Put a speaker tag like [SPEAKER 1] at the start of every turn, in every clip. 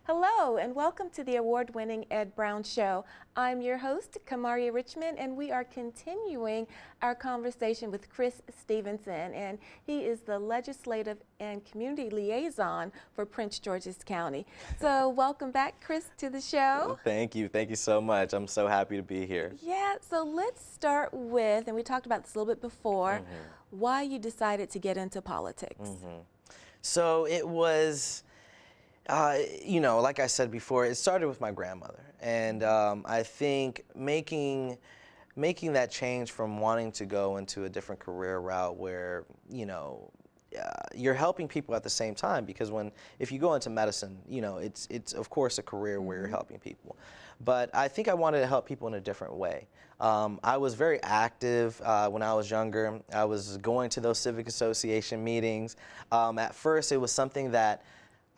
[SPEAKER 1] Hello and welcome to the award-winning Ed Brown Show. I'm your host, Kamaria Richmond, and we are continuing our conversation with Chris Stevenson, and he is the Legislative and Community Liaison for Prince George's County. So welcome back, Chris, to the show.
[SPEAKER 2] Thank you so much. I'm so happy to be here.
[SPEAKER 1] Yeah, so let's start with, and we talked about this a little bit before, why you decided to get into politics.
[SPEAKER 2] So it was, you know, like I said before, it started with my grandmother, and I think making that change from wanting to go into a different career route where, you know, you're helping people at the same time, because if you go into medicine, you know, it's of course a career where you're helping people, but I think I wanted to help people in a different way. I was very active when I was younger. I was going to those civic association meetings. At first, it was something that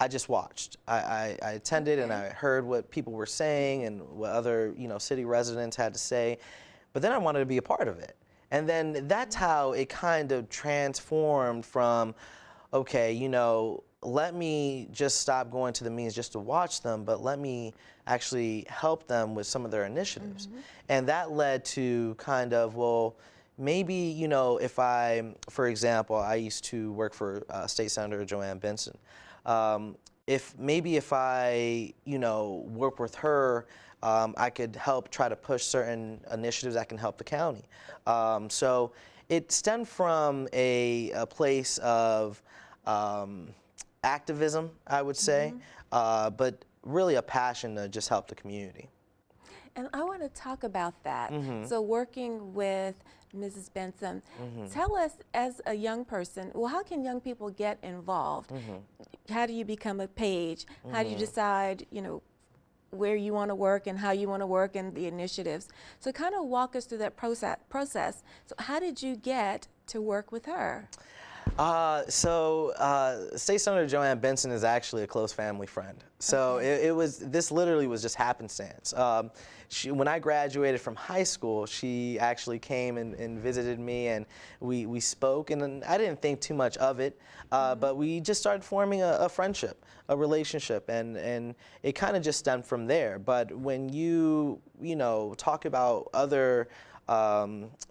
[SPEAKER 2] I just watched. I attended and I heard what people were saying and what other, you know, city residents had to say, but then I wanted to be a part of it. And then that's how it kind of transformed from, okay, you know, let me just stop going to the meetings just to watch them, but let me actually help them with some of their initiatives. And that led to kind of, well, maybe, you know, if for example, I used to work for State Senator Joanne Benson. If I, you know, work with her, I could help try to push certain initiatives that can help the county. So it stemmed from a place of activism, I would say, but really a passion to just help the community.
[SPEAKER 1] And I want to talk about that. So working with Mrs. Benson, tell us, as a young person, well, how can young people get involved? How do you become a page? How do you decide, you know, where you want to work and how you want to work and the initiatives? So kind of walk us through that process. So how did you get to work with her?
[SPEAKER 2] State Senator Joanne Benson is actually a close family friend. So this literally was just happenstance. When I graduated from high school, she actually came and visited me, and we spoke, and I didn't think too much of it, but we just started forming a friendship, a relationship, and it kind of just stemmed from there. But when you know, talk about other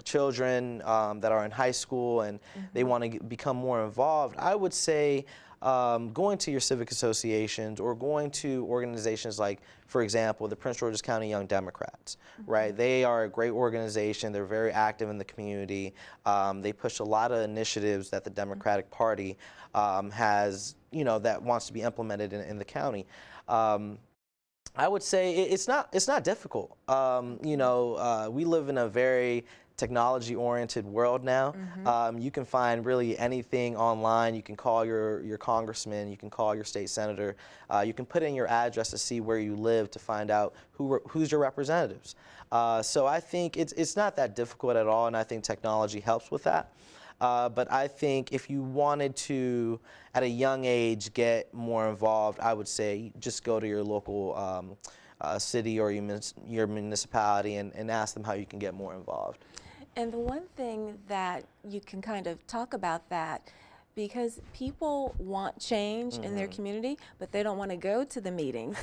[SPEAKER 2] children that are in high school and they want to become more involved, I would say going to your civic associations or going to organizations like, for example, the Prince George's County Young Democrats, right? They are a great organization. They're very active in the community. They push a lot of initiatives that the Democratic Party has, you know, that wants to be implemented in the county. I would say it's not difficult. You know, we live in a very technology-oriented world now. You can find really anything online. You can call your congressman. You can call your state senator. You can put in your address to see where you live to find out who's your representatives. So I think it's not that difficult at all, and I think technology helps with that. But I think if you wanted to, at a young age, get more involved, I would say just go to your local city or your municipality and ask them how you can get more involved.
[SPEAKER 1] And the one thing that you can kind of talk about that, because people want change in their community, but they don't want to go to the meetings.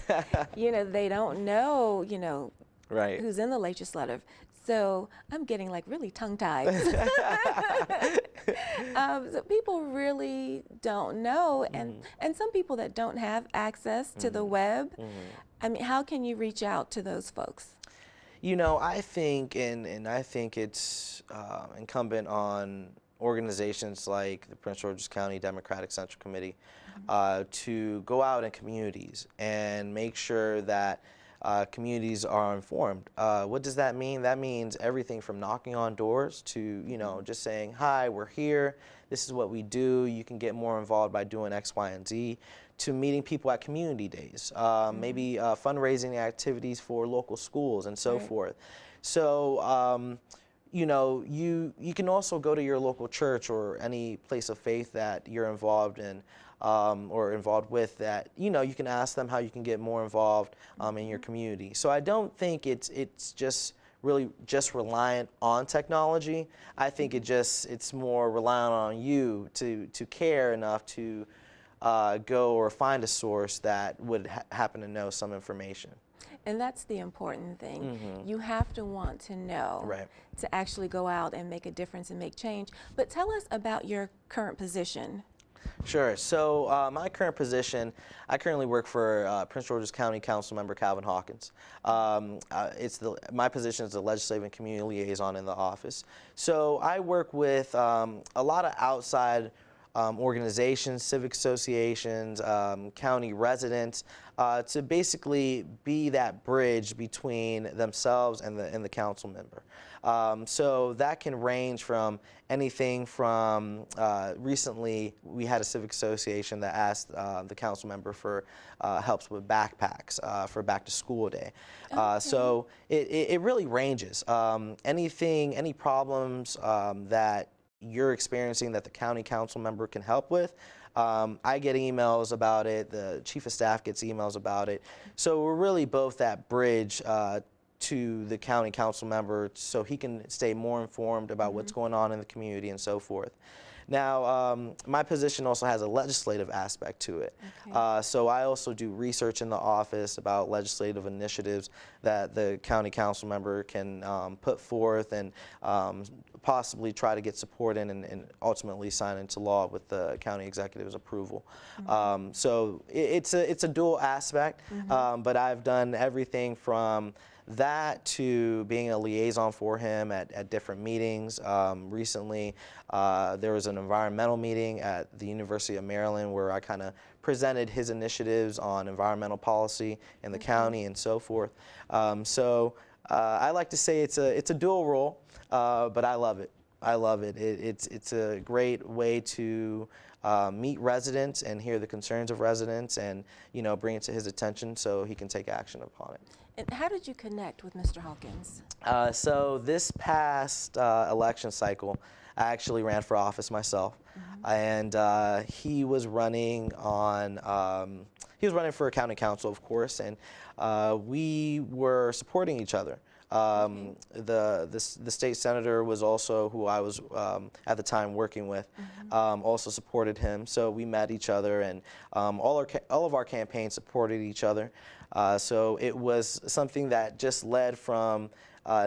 [SPEAKER 1] You know, they don't know, you know, who's in the legislative. So I'm getting like really tongue-tied. So people really don't know, and some people that don't have access to the web, I mean, how can you reach out to those folks?
[SPEAKER 2] You know, I think, and I think it's incumbent on organizations like the Prince George's County Democratic Central Committee to go out in communities and make sure that communities are informed. What does that mean? That means everything from knocking on doors to, you know, just saying, hi, we're here, this is what we do, you can get more involved by doing X, Y, and Z, to meeting people at community days, maybe fundraising activities for local schools and so forth. So, you know, you can also go to your local church or any place of faith that you're involved in or involved with, that, you know, you can ask them how you can get more involved in your community. So I don't think it's just really just reliant on technology. I think it's more reliant on you to care enough to go or find a source that would happen to know some information.
[SPEAKER 1] And that's the important thing. You have to want to know to actually go out and make a difference and make change. But tell us about your current position.
[SPEAKER 2] Sure. So my current position, I currently work for Prince George's County Council member Calvin Hawkins. My position is the Legislative and Community Liaison in the office. So I work with a lot of outside organizations, civic associations, county residents, to basically be that bridge between themselves and the council member. So that can range from anything from, recently we had a civic association that asked the council member for helps with backpacks for back to school day. So it really ranges. Any problems that you're experiencing that the county council member can help with, I get emails about it, the chief of staff gets emails about it. So we're really both that bridge to the county council member so he can stay more informed about what's going on in the community and so forth. Now, my position also has a legislative aspect to it. So I also do research in the office about legislative initiatives that the county council member can put forth and possibly try to get support in and ultimately sign into law with the county executive's approval. So it's a dual aspect, but I've done everything from that to being a liaison for him at different meetings. Recently, there was an environmental meeting at the University of Maryland where I kind of presented his initiatives on environmental policy in the county and so forth. So I like to say it's a dual role, but I love it. I love it. It's a great way to meet residents and hear the concerns of residents and bring it to his attention so he can take action upon it.
[SPEAKER 1] And how did you connect with Mr. Hawkins? So
[SPEAKER 2] this past election cycle, I actually ran for office myself, and he was running for county council, of course, and we were supporting each other. The state senator was also who I was at the time working with, also supported him. So we met each other, and all of our campaigns supported each other. So it was something that just led from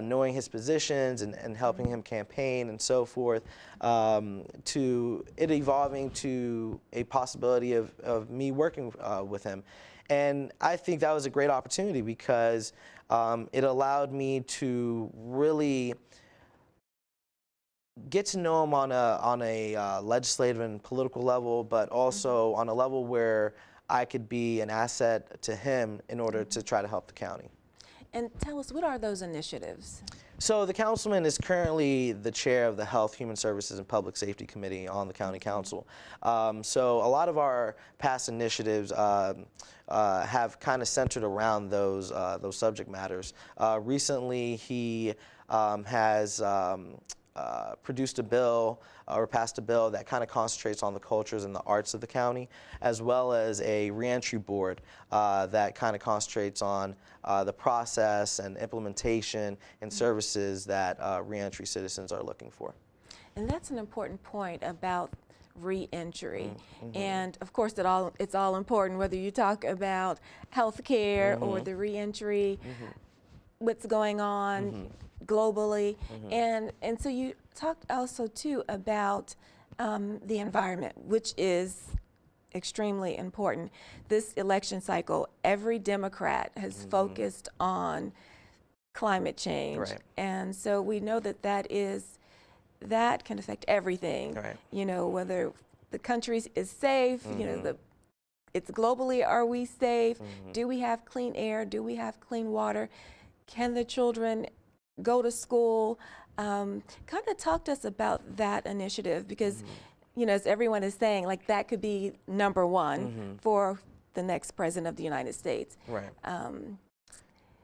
[SPEAKER 2] knowing his positions and helping him campaign and so forth, to it evolving to a possibility of me working with him. And I think that was a great opportunity because it allowed me to really get to know him on a legislative and political level, but also on a level where I could be an asset to him in order to try to help the county.
[SPEAKER 1] And tell us, what are those initiatives?
[SPEAKER 2] So the councilman is currently the chair of the Health, Human Services, and Public Safety Committee on the County Council. So a lot of our past initiatives have kind of centered around those subject matters. Recently, he has produced a bill or passed a bill that kind of concentrates on the cultures and the arts of the county, as well as a reentry board that kind of concentrates on the process and implementation and services that reentry citizens are looking for.
[SPEAKER 1] And that's an important point about reentry. And of course, it's all important whether you talk about health care or the reentry, what's going on globally. And so you talked also too about the environment, which is extremely important. This election cycle, every Democrat has focused on climate change. And so we know that can affect everything. Whether the country is safe, it's globally, are we safe? Do we have clean air? Do we have clean water? Can the children go to school? Kind of talk to us about that initiative because, as everyone is saying, like that could be number one for the next president of the United States.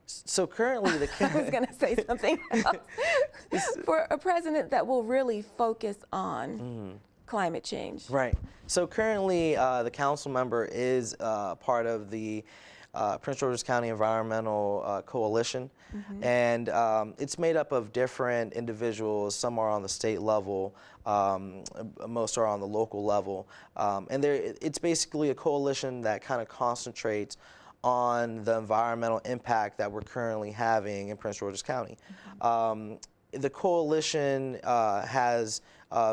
[SPEAKER 2] So currently
[SPEAKER 1] I was going to say something else. For a president that will really focus on climate change.
[SPEAKER 2] So currently the council member is part of the Prince George's County Environmental Coalition, and it's made up of different individuals. Some are on the state level, most are on the local level, and it's basically a coalition that kind of concentrates on the environmental impact that we're currently having in Prince George's County. The coalition has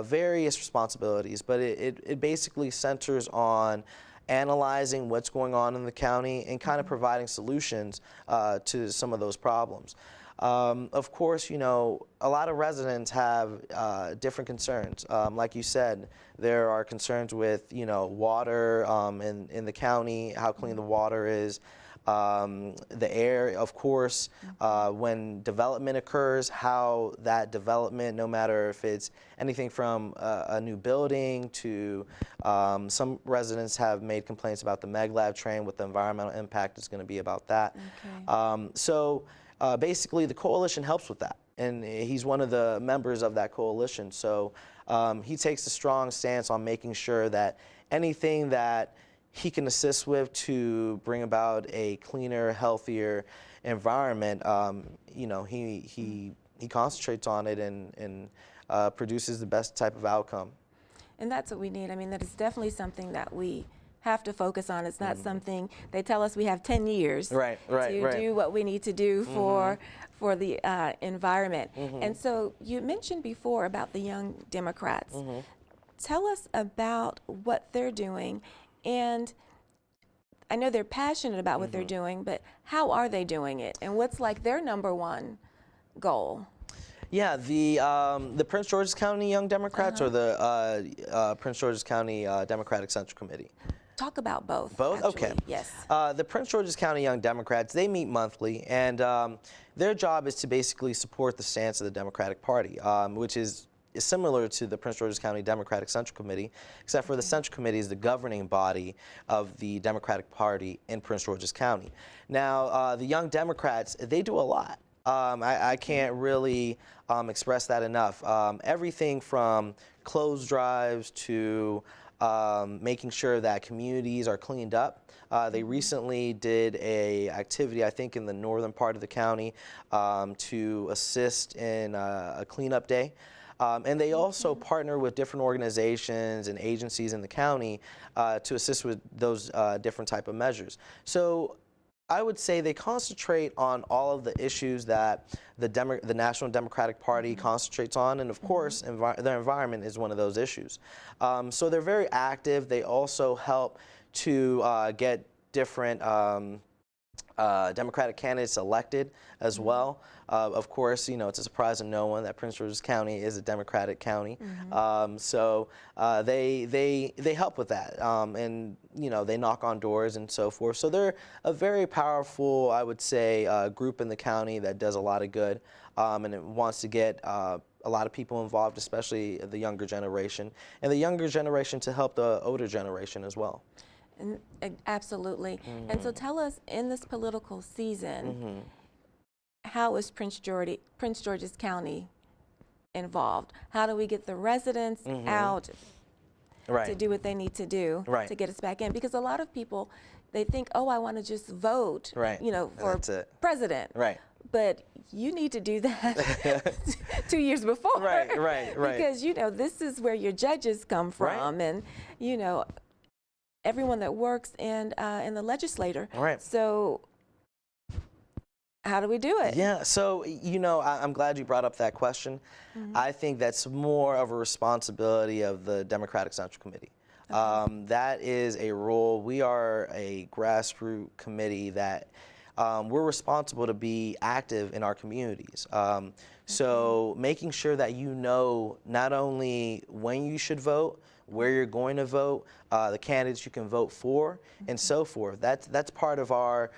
[SPEAKER 2] various responsibilities, but it basically centers on analyzing what's going on in the county and kind of providing solutions to some of those problems. Of course, you know, a lot of residents have different concerns. Like you said, there are concerns with, you know, water in the county, how clean the water is. The air, of course, when development occurs, how that development, no matter if it's anything from a new building to some residents have made complaints about the MegLab train, what the environmental impact is going to be about that. Okay. Basically, the coalition helps with that, and he's one of the members of that coalition. So he takes a strong stance on making sure that anything that he can assist with to bring about a cleaner, healthier environment, you know, he concentrates on it and produces the best type of outcome.
[SPEAKER 1] And that's what we need. I mean, that is definitely something that we have to focus on. It's not something, they tell us we have 10 years to do what we need to do for the environment. And so you mentioned before about the Young Democrats. Tell us about what they're doing, and I know they're passionate about what they're doing, but how are they doing it, and what's like their #1 goal?
[SPEAKER 2] Yeah, the Prince George's County Young Democrats or the Prince George's County Democratic Central Committee?
[SPEAKER 1] Talk about both.
[SPEAKER 2] Both?
[SPEAKER 1] Actually.
[SPEAKER 2] Okay.
[SPEAKER 1] Yes.
[SPEAKER 2] The Prince George's County Young Democrats, they meet monthly, and their job is to basically support the stance of the Democratic Party, which is similar to the Prince George's County Democratic Central Committee, except for the Central Committee is the governing body of the Democratic Party in Prince George's County. Now, the Young Democrats, they do a lot. I can't really express that enough. Everything from clothes drives to making sure that communities are cleaned up. They recently did a activity, I think, in the northern part of the county to assist in a cleanup day. And they also partner with different organizations and agencies in the county to assist with those different type of measures. So I would say they concentrate on all of the issues that the National Democratic Party concentrates on, and of course, their environment is one of those issues. So they're very active. They also help to get different Democratic candidates elected as well. Of course, you know, it's a surprise to no one that Prince George's County is a Democratic county. So they help with that, and you know, they knock on doors and so forth. So they're a very powerful, I would say, group in the county that does a lot of good, and it wants to get a lot of people involved, especially the younger generation, and the younger generation to help the older generation as well.
[SPEAKER 1] Absolutely. And so tell us, in this political season, how is Prince George's County involved? How do we get the residents out to do what they need to do to get us back in? Because a lot of people, they think, oh, I want to just vote, you know, for president. But you need to do that 2 years before. Because, you know, this is where your judges come from, and, you know, everyone that works in the legislature. So how do we do it?
[SPEAKER 2] Yeah, so, you know, I'm glad you brought up that question. I think that's more of a responsibility of the Democratic Central Committee. That is a role. We are a grassroots committee that we're responsible to be active in our communities. So making sure that you know not only when you should vote, where you're going to vote, the candidates you can vote for, and so forth. That's part of our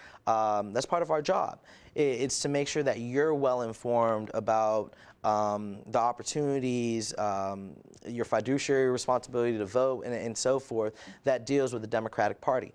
[SPEAKER 2] job. It's to make sure that you're well informed about the opportunities, your fiduciary responsibility to vote, and so forth, that deals with the Democratic Party.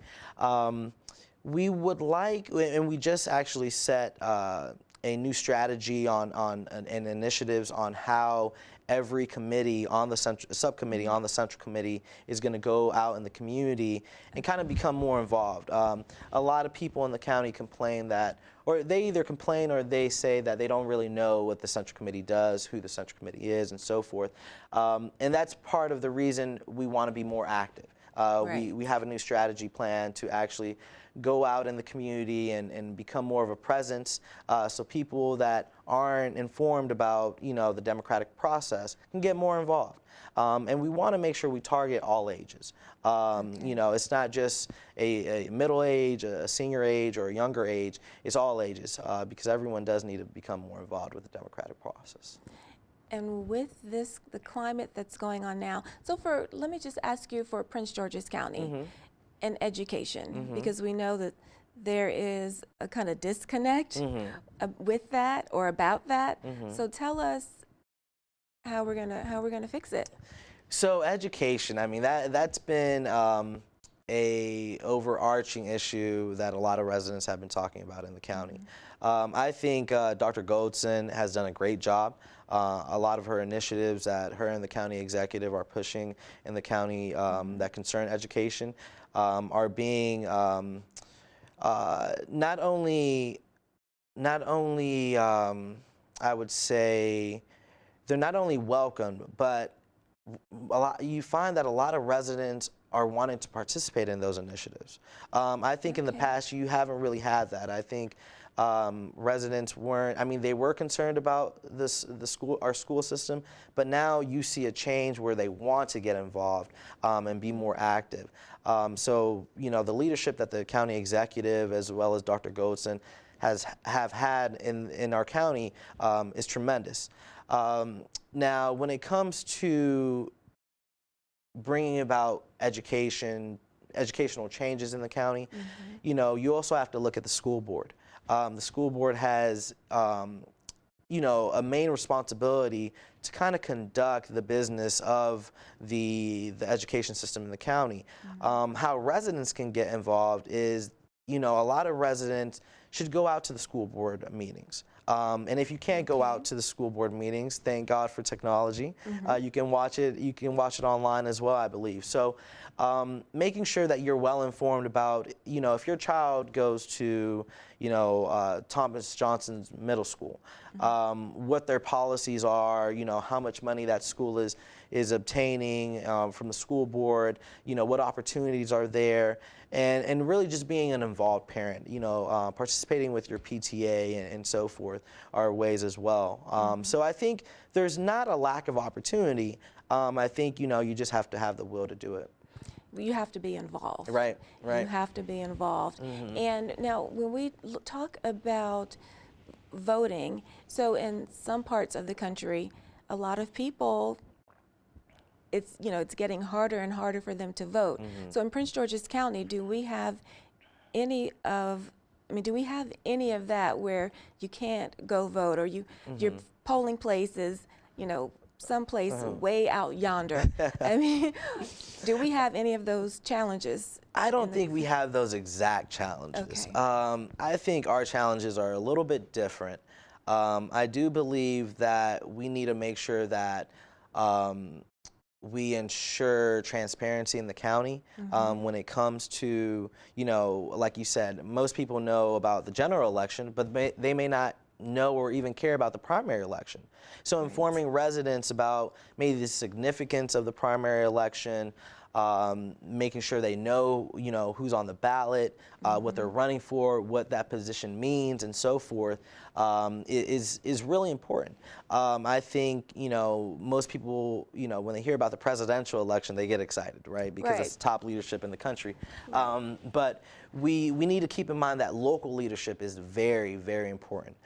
[SPEAKER 2] We would like, and we just actually set a new strategy and initiatives on how every committee on the subcommittee on the central committee is going to go out in the community and kind of become more involved. A lot of people in the county complain that, or they either complain or they say that they don't really know what the central committee does, who the central committee is, and so forth. And that's part of the reason we want to be more active.
[SPEAKER 1] Right.
[SPEAKER 2] We have a new strategy plan to actually go out in the community and become more of a presence, so people that aren't informed about, you know, the democratic process can get more involved. And we want to make sure we target all ages. You know, it's not just a middle age, a senior age, or a younger age. It's all ages, because everyone does need to become more involved with the democratic process.
[SPEAKER 1] And with this, the climate that's going on now, so let me just ask you for Prince George's County and education, because we know that there is a kind of disconnect with that or about that. So tell us how we're gonna fix it.
[SPEAKER 2] So education, I mean, that's been a overarching issue that a lot of residents have been talking about in the county. I think Dr. Goldson has done a great job. A lot of her initiatives that her and the county executive are pushing in the county that concern education are being not only I would say they're not only welcomed, but you find that a lot of residents are wanting to participate in those initiatives. I think in the past you haven't really had that. I think residents weren't, I mean, they were concerned about our school system, but now you see a change where they want to get involved and be more active. So, you know, the leadership that the county executive as well as Dr. Goldson have had in our county is tremendous. Now, when it comes to bringing about educational changes in the county, you know, you also have to look at the school board. The school board has, you know, a main responsibility to kind of conduct the business of the education system in the county. How residents can get involved is, you know, a lot of residents should go out to the school board meetings. And if you can't go out to the school board meetings, thank God for technology. You can watch it. You can watch it online as well, I believe. So, making sure that you're well informed about, you know, if your child goes to, you know, Thomas Johnson's Middle School, what their policies are, you know, how much money that school is obtaining from the school board, you know, what opportunities are there, and really just being an involved parent, you know, participating with your PTA and so forth are ways as well. So I think there's not a lack of opportunity. I think, you know, you just have to have the will to do it.
[SPEAKER 1] You have to be involved.
[SPEAKER 2] Right, right.
[SPEAKER 1] You have to be involved. And now when we talk about voting, so in some parts of the country, a lot of people, it's, you know, it's getting harder and harder for them to vote. So in Prince George's County, do we have any of that where you can't go vote, or your polling places, you know, someplace way out yonder? I mean, do we have any of those challenges?
[SPEAKER 2] I don't think we have those exact challenges. I think our challenges are a little bit different. I do believe that we need to make sure that we ensure transparency in the county when it comes to, you know, like you said, most people know about the general election, but they may not know or even care about the primary election. So informing residents about maybe the significance of the primary election, making sure they know, you know, who's on the ballot, what they're running for, what that position means, and so forth, is really important. I think, you know, most people, you know, when they hear about the presidential election, they get excited, right? Because it's the top leadership in the country. But we need to keep in mind that local leadership is very, very important.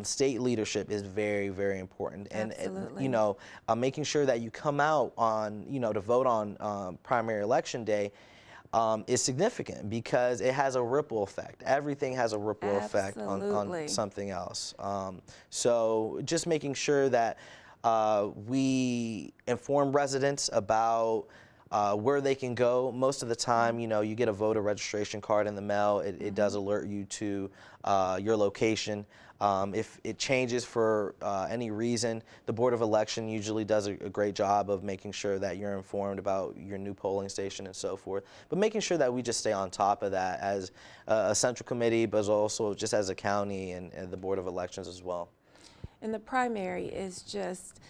[SPEAKER 2] State leadership is very, very important. And you know, making sure that you come out on, you know, to vote on primary election day is significant because it has a ripple effect. Everything has a ripple effect on something else. So just making sure that we inform residents about where they can go. Most of the time, you know, you get a voter registration card in the mail. It does alert you to your location. If it changes for any reason, the Board of Election usually does a great job of making sure that you're informed about your new polling station and so forth. But making sure that we just stay on top of that as a central committee, but also just as a county and the Board of Elections as well.
[SPEAKER 1] And the primary is just,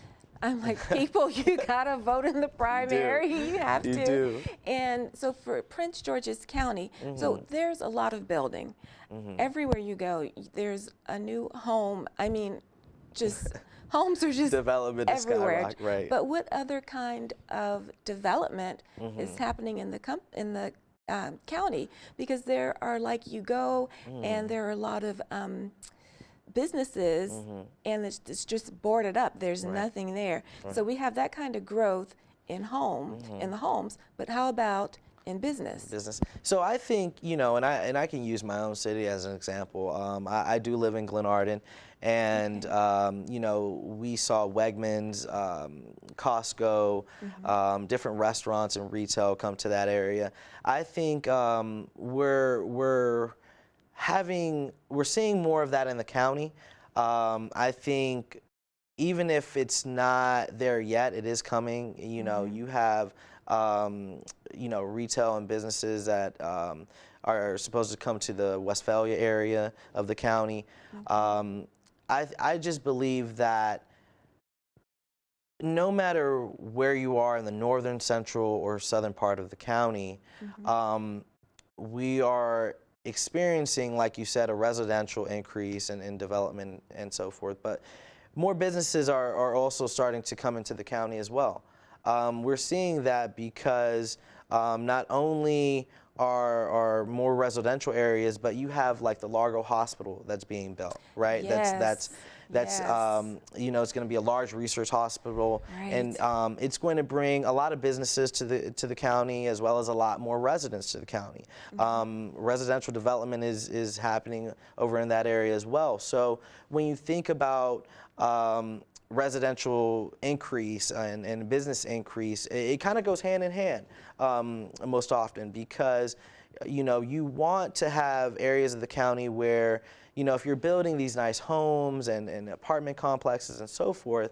[SPEAKER 1] I'm like, people, you gotta vote in the primary. You have to.
[SPEAKER 2] You do.
[SPEAKER 1] And so for Prince George's County, so there's a lot of building. Everywhere you go, there's a new home. I mean, just homes are just
[SPEAKER 2] Development is
[SPEAKER 1] everywhere.
[SPEAKER 2] skyrocket, right.
[SPEAKER 1] But what other kind of development is happening in the county? Because there are, like, you go and there are a lot of businesses and it's just boarded up. There's nothing there. So we have that kind of growth in in the homes, but how about in business?
[SPEAKER 2] So I think, you know, and I can use my own city as an example. I do live in Glenarden, and you know, we saw Wegmans, Costco, different restaurants and retail come to that area. I think we're seeing more of that in the county. I think even if it's not there yet, it is coming. You know, you have you know, retail and businesses that are supposed to come to the Westphalia area of the county. I just believe that no matter where you are in the northern, central, or southern part of the county, we are experiencing, like you said, a residential increase in development and so forth, but more businesses are also starting to come into the county as well. We're seeing that because not only are more residential areas, but you have like the Largo Hospital that's being built, right?
[SPEAKER 1] Yes.
[SPEAKER 2] That's you know, it's going to be a large research hospital, and it's going to bring a lot of businesses to the county, as well as a lot more residents to the county. Residential development is happening over in that area as well. So when you think about residential increase and business increase, it kind of goes hand in hand most often, because you know, you want to have areas of the county where, you know, if you're building these nice homes and apartment complexes and so forth,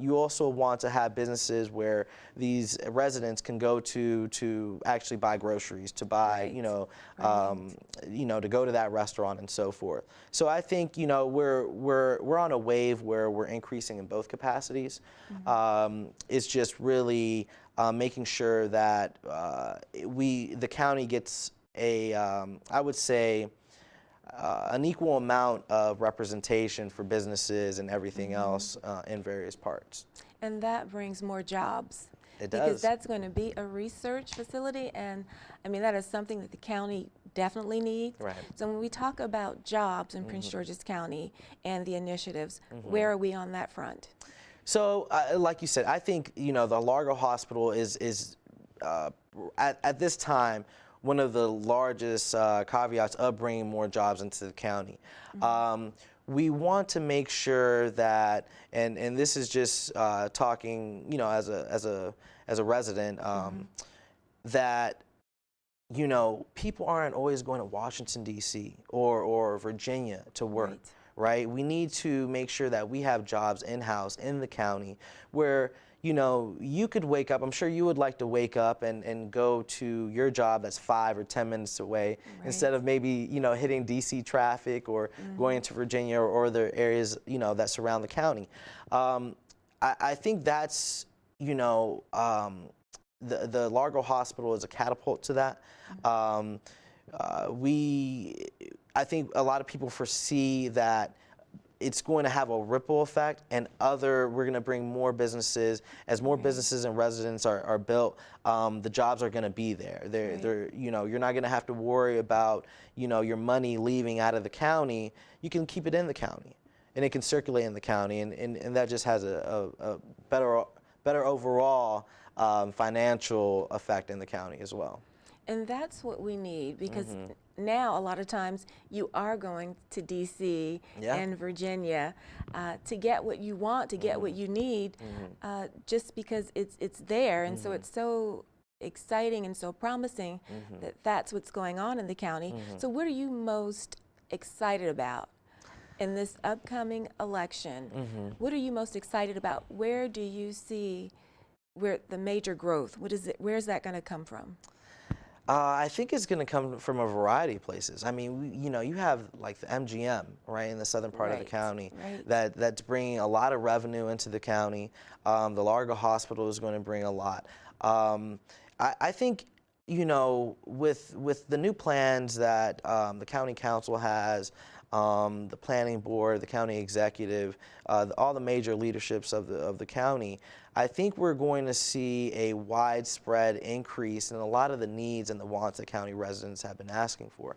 [SPEAKER 2] you also want to have businesses where these residents can go to actually buy groceries, to buy, you know, to go to that restaurant and so forth. So I think, you know, we're on a wave where we're increasing in both capacities. It's just really making sure that the county gets a, I would say, an equal amount of representation for businesses and everything else in various parts.
[SPEAKER 1] And that brings more jobs.
[SPEAKER 2] It does.
[SPEAKER 1] Because that's going to be a research facility, and I mean, that is something that the county definitely needs.
[SPEAKER 2] Right.
[SPEAKER 1] So when we talk about jobs in Prince George's County and the initiatives, where are we on that front?
[SPEAKER 2] So, like you said, I think, you know, the Largo Hospital is at this time one of the largest caveats of bringing more jobs into the county. We want to make sure that, and this is just talking, you know, as a resident, that, you know, people aren't always going to Washington, D.C. or Virginia to work. Right? We need to make sure that we have jobs in-house in the county where, you know, you could wake up, I'm sure you would like to wake up and go to your job that's 5 or 10 minutes away, instead of maybe, you know, hitting DC traffic or going into Virginia or other areas, you know, that surround the county. I think that's, you know, the Largo Hospital is a catapult to that. I think a lot of people foresee that it's going to have a ripple effect, and we're going to bring more businesses. As more businesses and residents are built, the jobs are going to be there. They're, you know, you're not going to have to worry about, you know, your money leaving out of the county. You can keep it in the county, and it can circulate in the county, and that just has a better overall financial effect in the county as well.
[SPEAKER 1] And that's what we need, because now a lot of times you are going to DC and Virginia to get what you want, to get what you need, just because it's there. And so it's so exciting and so promising that that's what's going on in the county. So what are you most excited about in this upcoming election? What are you most excited about? Where do you see where the major growth? Where's that going to come from?
[SPEAKER 2] I think it's going to come from a variety of places. I mean, you know, you have like the MGM, right, in the southern part of the county, that's bringing a lot of revenue into the county. The Largo Hospital is going to bring a lot. I think, you know, with the new plans that the county council has, the planning board, the county executive, all the major leaderships of the county, I think we're going to see a widespread increase in a lot of the needs and the wants that county residents have been asking for.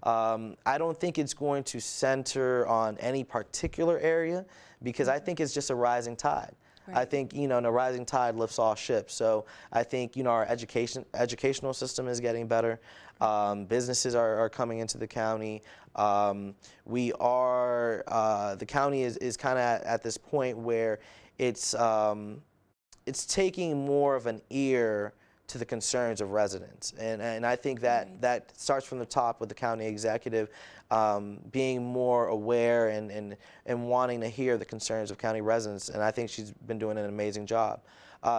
[SPEAKER 2] I don't think it's going to center on any particular area, because I think it's just a rising tide. I think, you know, and a rising tide lifts all ships. So I think, you know, our educational system is getting better. Businesses are coming into the county. The county is kind of at this point where it's taking more of an ear to the concerns of residents. And I think that starts from the top with the county executive being more aware and wanting to hear the concerns of county residents. And I think she's been doing an amazing job.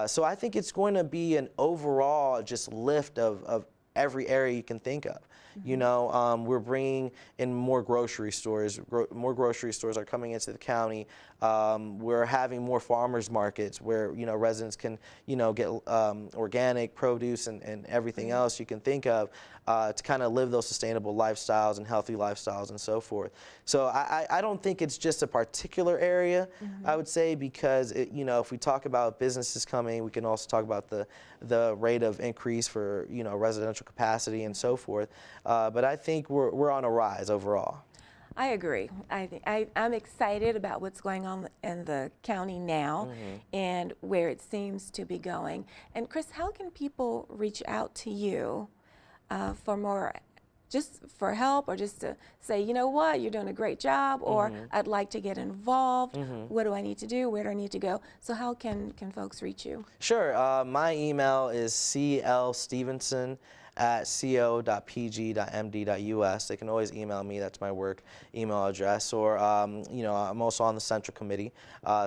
[SPEAKER 2] So I think it's going to be an overall just lift of every area you can think of. You know, we're bringing in more grocery stores. More grocery stores are coming into the county. We're having more farmers markets where, you know, residents can, you know, get organic produce and everything else you can think of to kind of live those sustainable lifestyles and healthy lifestyles and so forth. So I don't think it's just a particular area, I would say, because, you know, if we talk about businesses coming, we can also talk about the rate of increase for, you know, residential capacity and so forth. But I think we're on a rise overall.
[SPEAKER 1] I agree. I'm excited about what's going on in the county now and where it seems to be going. And Chris, how can people reach out to you for more, just for help, or just to say, you know what, you're doing a great job, or I'd like to get involved. What do I need to do? Where do I need to go? So how can folks reach you?
[SPEAKER 2] Sure. My email is cl.stevenson@co.pg.md.us. They can always email me. That's my work email address. Or, you know, I'm also on the Central Committee.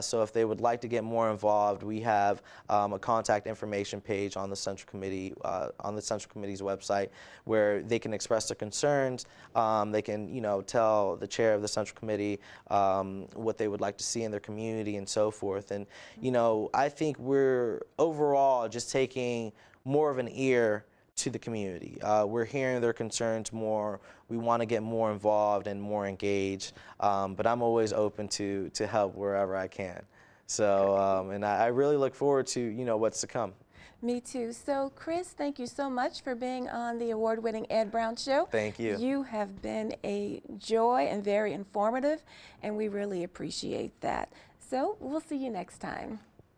[SPEAKER 2] So if they would like to get more involved, we have a contact information page on the Central Committee, on the Central Committee's website, where they can express their concerns. They can, you know, tell the chair of the Central Committee what they would like to see in their community and so forth. And, you know, I think we're overall just taking more of an ear to the community. We're hearing their concerns more. We want to get more involved and more engaged, but I'm always open to help wherever I can. So, and I really look forward to, you know, what's to come.
[SPEAKER 1] Me too. So, Chris, thank you so much for being on the award-winning Ed Brown Show.
[SPEAKER 2] Thank you.
[SPEAKER 1] You have been a joy and very informative, and we really appreciate that. So, we'll see you next time.